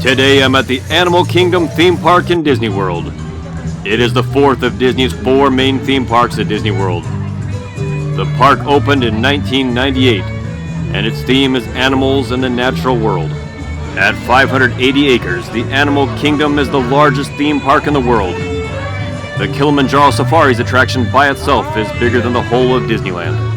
Today I'm at the Animal Kingdom theme park in Disney World. It is the fourth of Disney's 4 main theme parks at Disney World. The park opened in 1998, and its theme is animals and the natural world. At 580 acres, the Animal Kingdom is the largest theme park in the world. The Kilimanjaro Safaris attraction by itself is bigger than the whole of Disneyland.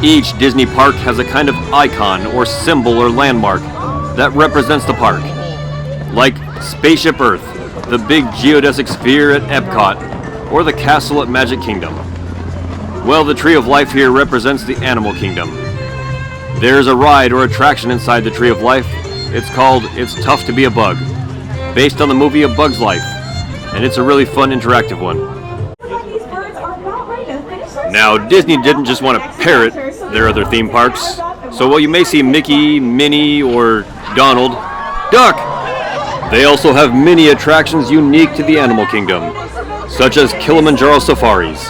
Each Disney park has a kind of icon or symbol or landmark that represents the park. Like Spaceship Earth, the big geodesic sphere at Epcot, or the castle at Magic Kingdom. Well, the Tree of Life here represents the Animal Kingdom. There's a ride or attraction inside the Tree of Life. It's called It's Tough to Be a Bug, based on the movie A Bug's Life, and it's a really fun interactive one. Now, Disney didn't just want to parrot their other theme parks, so while you may see Mickey, Minnie, or Donald Duck, they also have many attractions unique to the Animal Kingdom, such as Kilimanjaro Safaris,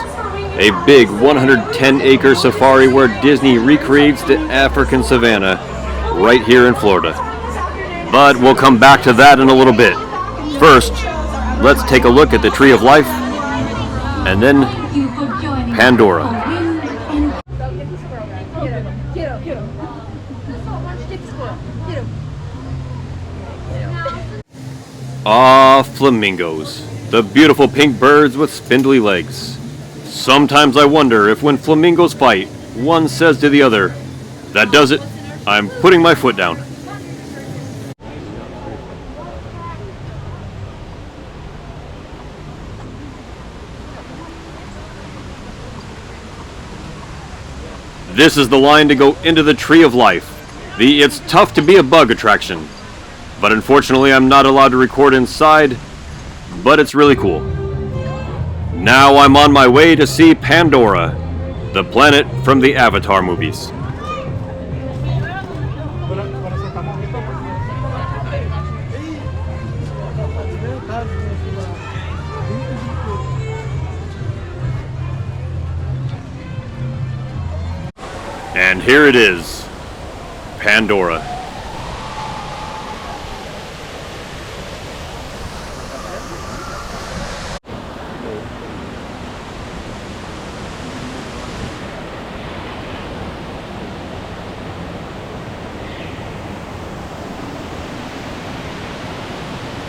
a big 110-acre safari where Disney recreates the African savanna right here in Florida. But we'll come back to that in a little bit. First, let's take a look at the Tree of Life, and then Pandora. Ah, flamingos. The beautiful pink birds with spindly legs. Sometimes I wonder if when flamingos fight, one says to the other, "That does it. I'm putting my foot down." This is the line to go into the Tree of Life, the It's Tough to Be a Bug attraction. But unfortunately I'm not allowed to record inside, but it's really cool. Now I'm on my way to see Pandora, the planet from the Avatar movies. And here it is, Pandora.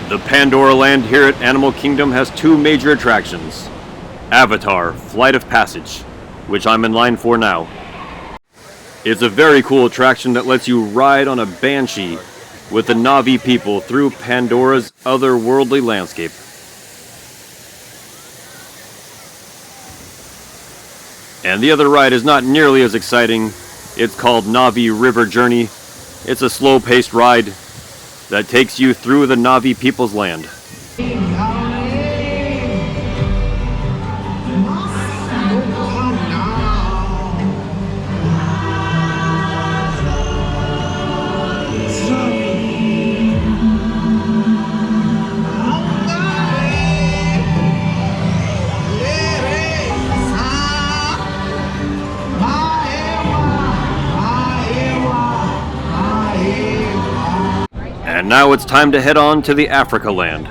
The Pandora Land here at Animal Kingdom has 2 major attractions. Avatar, Flight of Passage, which I'm in line for now. It's a very cool attraction that lets you ride on a Banshee with the Na'vi people through Pandora's otherworldly landscape. And the other ride is not nearly as exciting. It's called Na'vi River Journey. It's a slow-paced ride that takes you through the Na'vi people's land. And now it's time to head on to the Africa Land.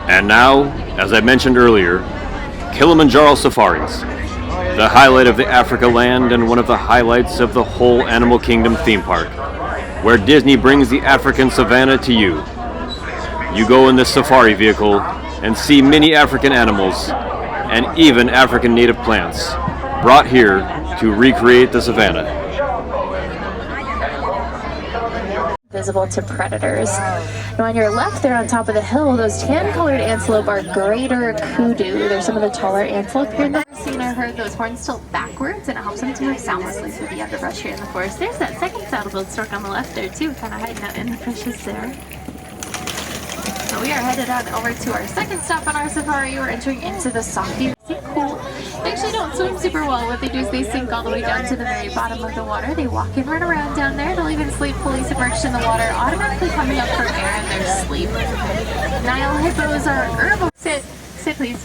And now, as I mentioned earlier, Kilimanjaro Safaris, the highlight of the Africa land and one of the highlights of the whole Animal Kingdom theme park, where Disney brings the African savannah to you. You go in this safari vehicle and see many African animals and even African native plants brought here to recreate the savannah. Visible to predators. Now on your left there on top of the hill, those tan-colored antelope are greater kudu. They're some of the taller antelope here. Never seen or heard those horns tilt backwards, and it helps them to move soundlessly through the underbrush here in the forest. There's that second saddle-billed stork on the left there too, kind of hiding out in the bushes there. So we are headed on over to our second stop on our safari. We're entering into the Softy Pool. They actually don't swim super well. What they do is they sink all the way down to the very bottom of the water. They walk and run around down there. They'll even sleep fully submerged in the water, automatically coming up for air in their sleep. Nile hippos are herbivores. Sit please.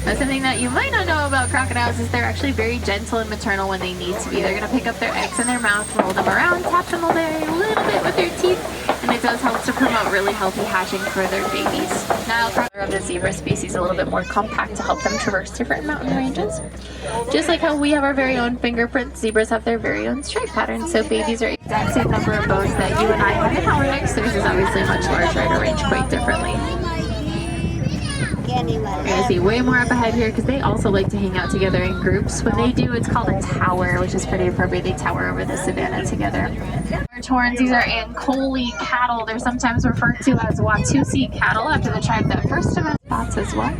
That's something that you might not know about crocodiles is they're actually very gentle and maternal when they need to be. They're going to pick up their eggs in their mouth, roll them around, tap them all day a little bit with their teeth, and it does help to promote really healthy hatching for their babies. Nile crocodile of the zebra species a little bit more compact to help them traverse different mountain ranges. Just like how we have our very own fingerprints, zebras have their very own stripe pattern, so babies are exact same number of bows that you and I have in our necks. Theirs is obviously much larger and arranged quite differently. You're going to see way more up ahead here because they also like to hang out together in groups. When they do, it's called a tower, which is pretty appropriate. They tower over the savannah together. Large horns, these are Ankole cattle. They're sometimes referred to as Watusi cattle after the tribe that first developed spots as well.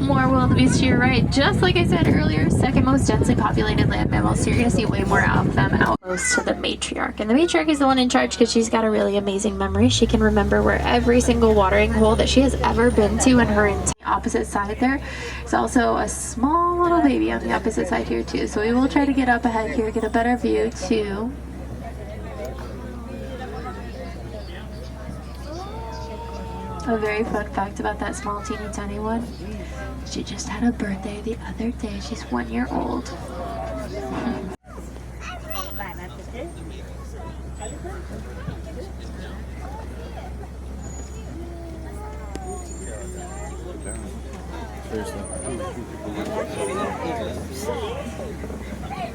More wildebeest to your right. Just like I said earlier, second most densely populated land mammal, so you're going to see way more of them out close to the matriarch. And the matriarch is the one in charge because she's got a really amazing memory. She can remember where every single watering hole that she has ever been to in her entire opposite side there. There's also a small little baby on the opposite side here too. So we will try to get up ahead here, get a better view too. A very fun fact about that small teeny tiny one. She just had a birthday the other day. She's 1 year old.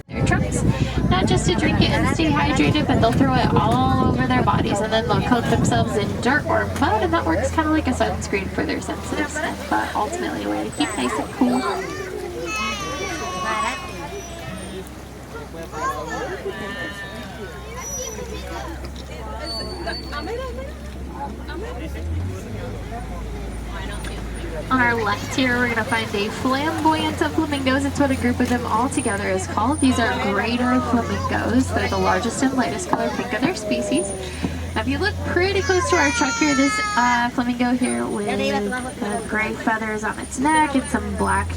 Their trunks, not just to drink it and stay hydrated, but they'll throw it all over their bodies and then they'll coat themselves in dirt or mud, and that works kind of like a sunscreen for their sensitive skin, but ultimately a way to keep nice and cool. On our left here, we're going to find a flamboyant of flamingos. It's what a group of them all together is called. These are greater flamingos. They're the largest and lightest color pink of their species. Now, if you look pretty close to our truck here, this flamingo here with gray feathers on its neck and some black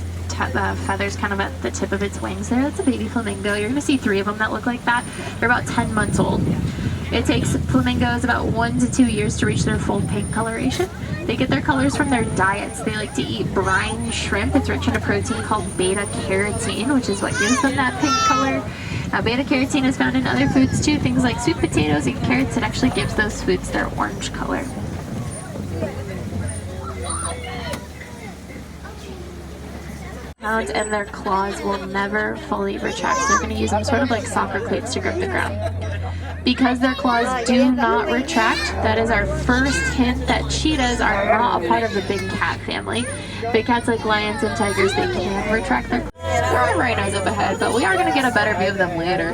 feathers kind of at the tip of its wings there. That's a baby flamingo. You're going to see 3 of them that look like that. They're about 10 months old. It takes flamingos about 1 to 2 years to reach their full pink coloration. They get their colors from their diets. They like to eat brine shrimp. It's rich in a protein called beta-carotene, which is what gives them that pink color. Now, beta-carotene is found in other foods too, things like sweet potatoes and carrots. It actually gives those foods their orange color. And their claws will never fully retract. So they're going to use them sort of like soccer cleats to grip the ground. Because their claws do not retract, that is our first hint that cheetahs are not a part of the big cat family. Big cats like lions and tigers, they can retract their claws. There are rhinos up ahead, but we are going to get a better view of them later.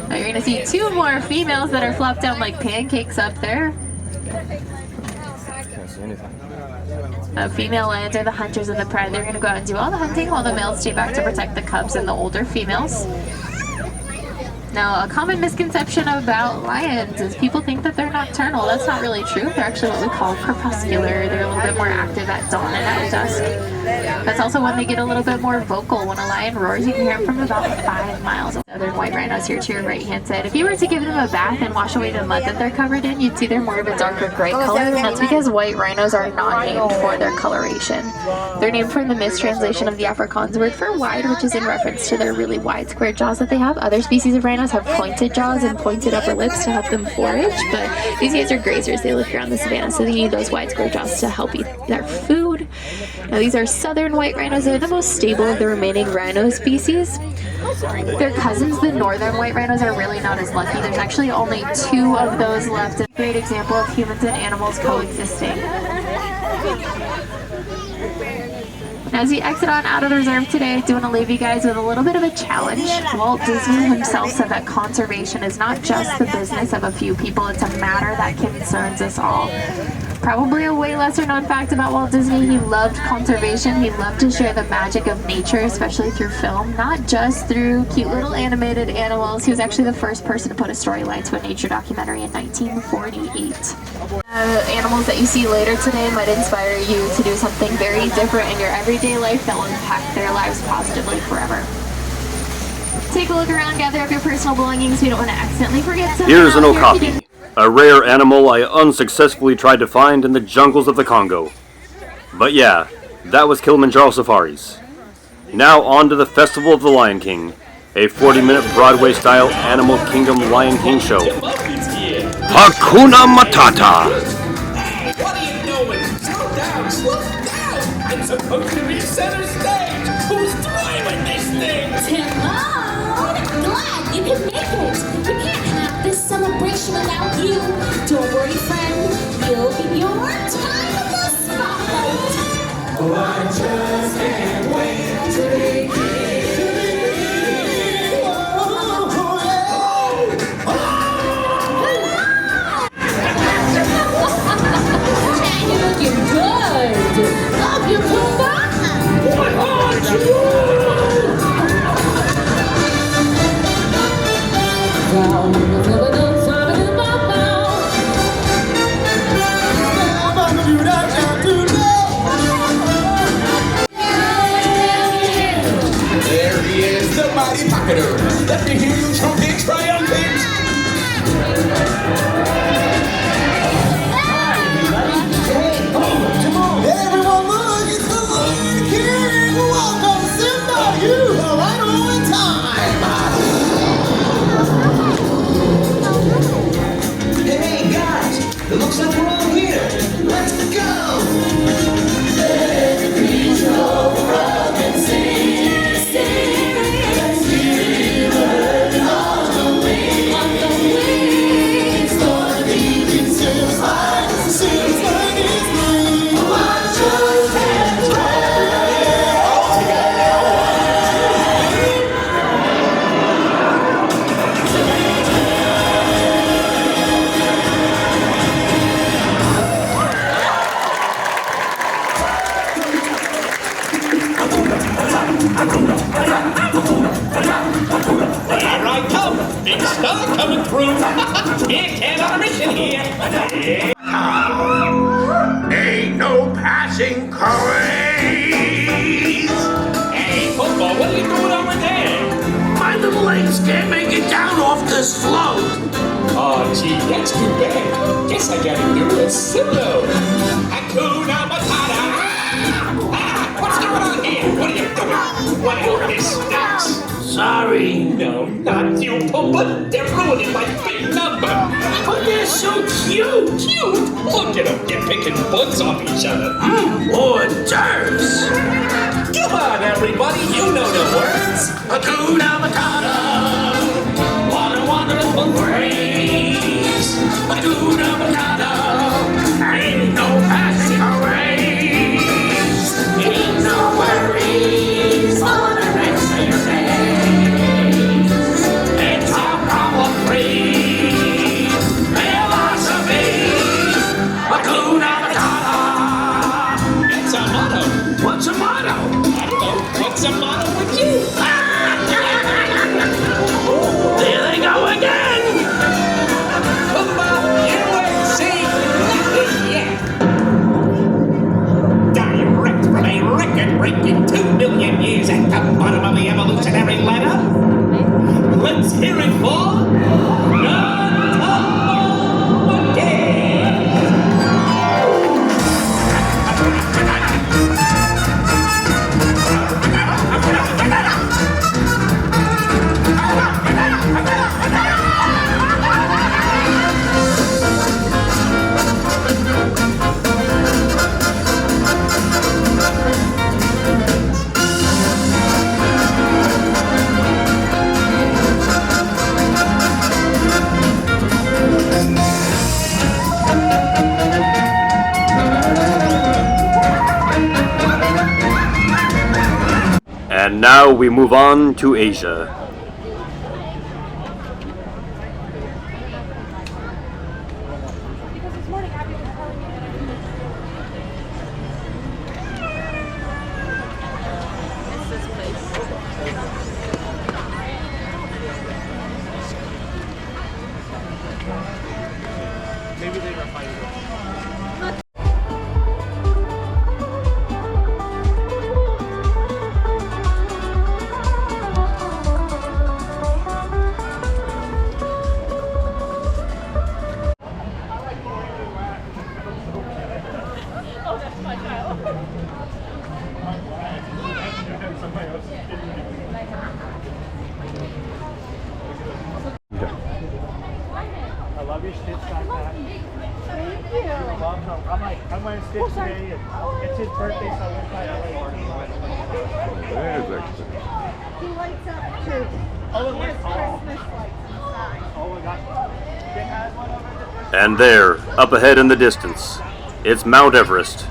Now you're going to see 2 more females that are flopped down like pancakes up there. Can't see anything. Female lions are the hunters and the pride. They're going to go out and do all the hunting while the males stay back to protect the cubs and the older females. Now, a common misconception about lions is people think that they're nocturnal. That's not really true. They're actually what we call crepuscular. They're a little bit more active at dawn and at dusk. That's also when they get a little bit more vocal. When a lion roars, you can hear him from about 5 miles away. Southern white rhinos here to your right-hand side. If you were to give them a bath and wash away the mud that they're covered in, you'd see they're more of a darker gray color. And that's because white rhinos are not named for their coloration. They're named from the mistranslation of the Afrikaans word for wide, which is in reference to their really wide square jaws that they have. Other species of rhinos rhinos have pointed jaws and pointed upper lips to help them forage, but these guys are grazers. They live here on the savanna, so they need those wide square jaws to help eat their food. Now these are southern white rhinos. They're the most stable of the remaining rhino species. Their cousins, the northern white rhinos, are really not as lucky. There's actually only 2 of those left. A great example of humans and animals coexisting. As we exit on out of the reserve today, I do want to leave you guys with a little bit of a challenge. Walt Disney himself said that conservation is not just the business of a few people, it's a matter that concerns us all. Probably a way lesser known fact about Walt Disney, he loved conservation. He loved to share the magic of nature, especially through film, not just through cute little animated animals. He was actually the first person to put a storyline to a nature documentary in 1948. Animals that you see later today might inspire you to do something very different in your everyday life that will impact their lives positively forever. Take a look around, gather up your personal belongings so you don't want to accidentally forget something. Here's an out here. okapi, a rare animal I unsuccessfully tried to find in the jungles of the Congo. But yeah, that was Kilimanjaro Safaris. Now on to the Festival of the Lion King, a 40-minute Broadway-style Animal Kingdom Lion King show. Hakuna Matata! What are you doing? Slow down! Slow down! I'm supposed to be center stage! Who's driving this thing? Timon! Glad you can make it! We can't have this celebration without you! Don't worry, friend. You'll be your time in the spotlight! Oh, I just can't wait to be here. You're looking good! Love you, Pumbaa! What are you? Down in the river, don't stop in my mouth. There he is, the mighty pocketer. Let me hear you trumpet triumphant. Everyone look, it's the Lion King! Welcome, Simba! You are right on time! Hey guys, it looks like we're all here. Let's go. Seems like it's me. Here I come. Big star coming through. Big head on a mission here. Ain't no passing craze. Hey, football, what are you doing over there? My little legs can't make it down off this float. Oh, gee, that's too bad. Guess I gotta do a solo. Hakuna Matata. What's going on here? What are you doing? Whatever this stinks. Sorry. No, not you, Pumbaa. They're ruining my big number. But they're so cute. Cute. Look at them. They're picking bugs off each other. Hors d'oeuvres. Come on, everybody. You know the words. Hakuna Matata. What a wonderful phrase. Hakuna Matata. Ain't no passing craze. Ain't no worries for the rest of your days. It's our problem-free philosophy. Hakuna Matata. It's a motto. What's a motto? I don't know. What's a motto with you? There they go again. Pumbaa, you ain't seen nothing yet. Direct from a record-breaking 2 million years at the bottom of the evolutionary ladder. Let's hear it for Nantamo again. And now we move on to Asia. I love your Stitch backpack. Thank you. You're welcome. I'm wearing Stitch today. It's his birthday, so I went by LA. He lights up too. Oh, it There's lights Christmas lights inside. Oh my gosh. They had one over there. And there, up ahead in the distance, it's Mount Everest.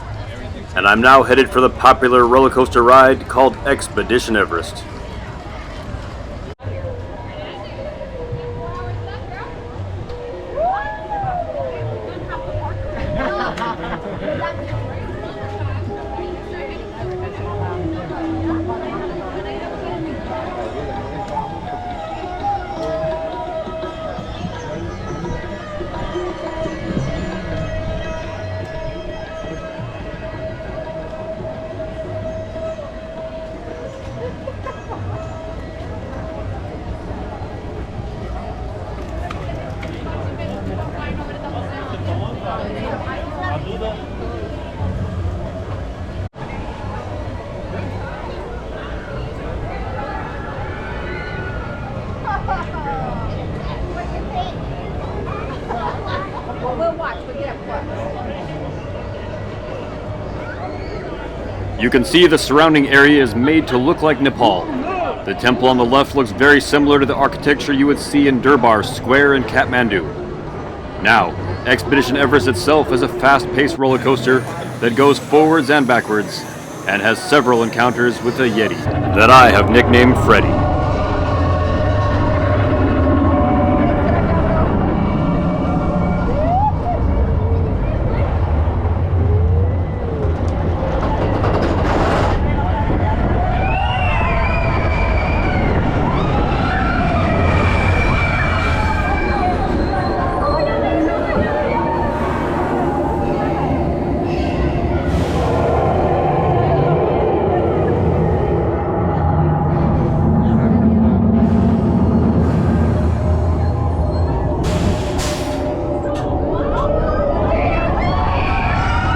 And I'm now headed for the popular roller coaster ride called Expedition Everest. We'll watch. We'll get up. You can see the surrounding area is made to look like Nepal. The temple on the left looks very similar to the architecture you would see in Durbar Square in Kathmandu. Now, Expedition Everest itself is a fast-paced roller coaster that goes forwards and backwards, and has several encounters with a Yeti that I have nicknamed Freddy.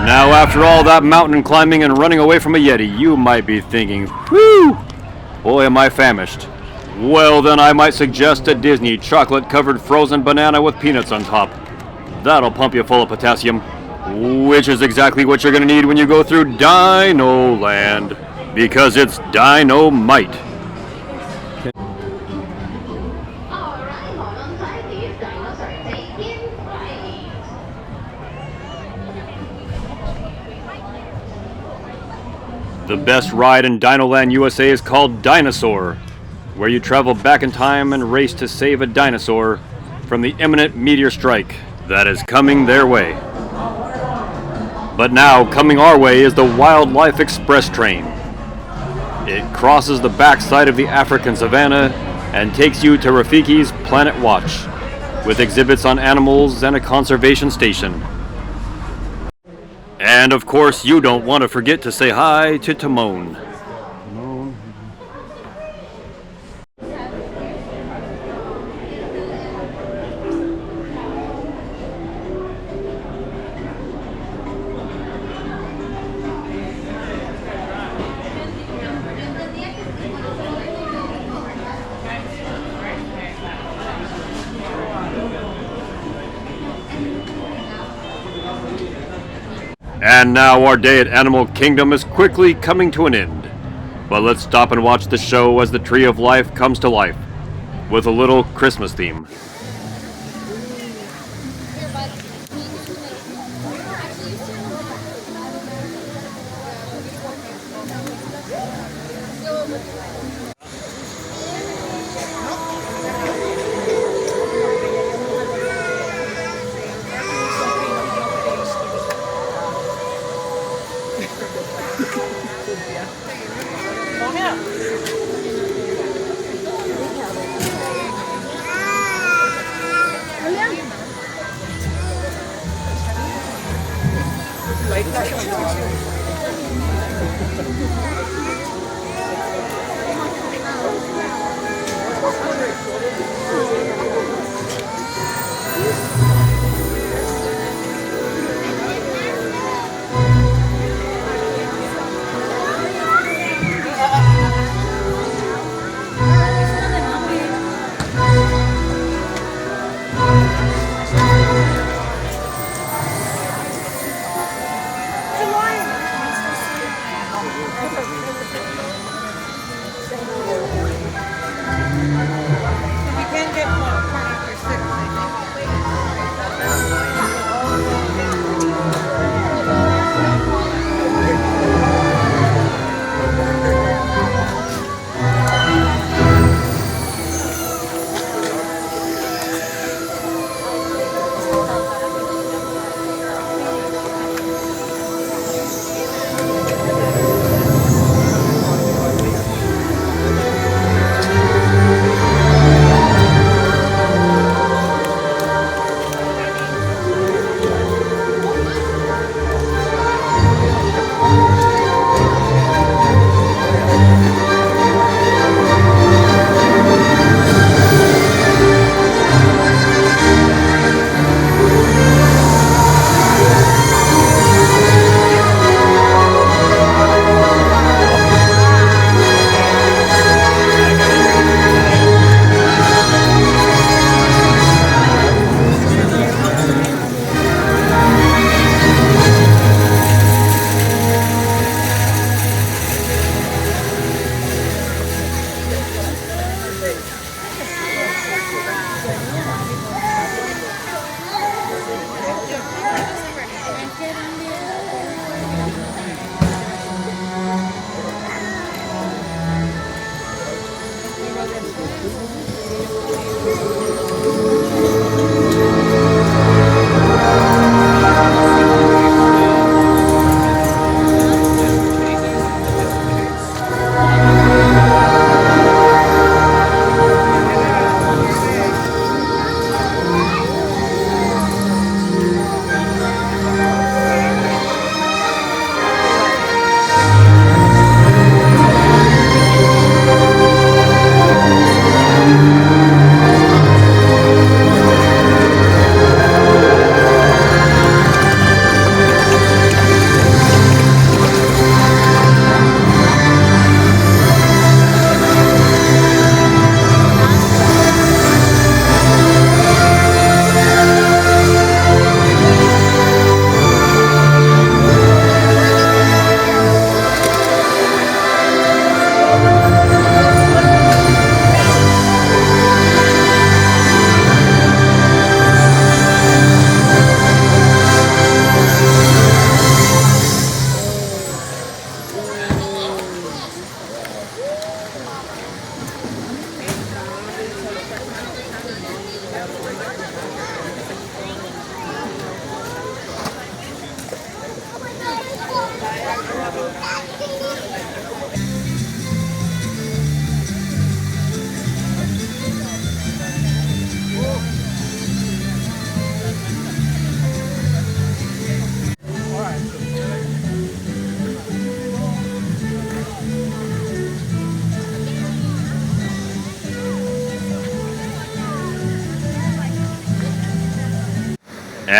Now, after all that mountain climbing and running away from a Yeti, you might be thinking, whew, boy am I famished. Well, then I might suggest a Disney chocolate-covered frozen banana with peanuts on top. That'll pump you full of potassium, which is exactly what you're going to need when you go through Dino Land, because it's dynamite. The best ride in Dinoland USA is called Dinosaur, where you travel back in time and race to save a dinosaur from the imminent meteor strike that is coming their way. But now, coming our way is the Wildlife Express train. It crosses the backside of the African savanna and takes you to Rafiki's Planet Watch, with exhibits on animals and a conservation station. And of course, you don't want to forget to say hi to Timon. And now our day at Animal Kingdom is quickly coming to an end. But let's stop and watch the show as the Tree of Life comes to life, with a little Christmas theme. Still We can get popcorn after 6, I think.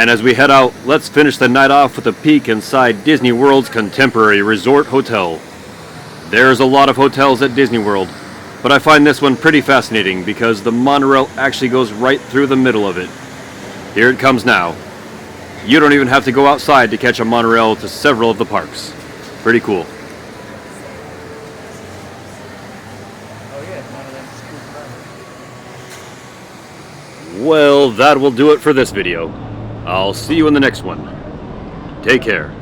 And as we head out, let's finish the night off with a peek inside Disney World's contemporary resort hotel. There's a lot of hotels at Disney World, but I find this one pretty fascinating because the monorail actually goes right through the middle of it. Here it comes now. You don't even have to go outside to catch a monorail to several of the parks. Pretty cool. Well, that will do it for this video. I'll see you in the next one. Take care.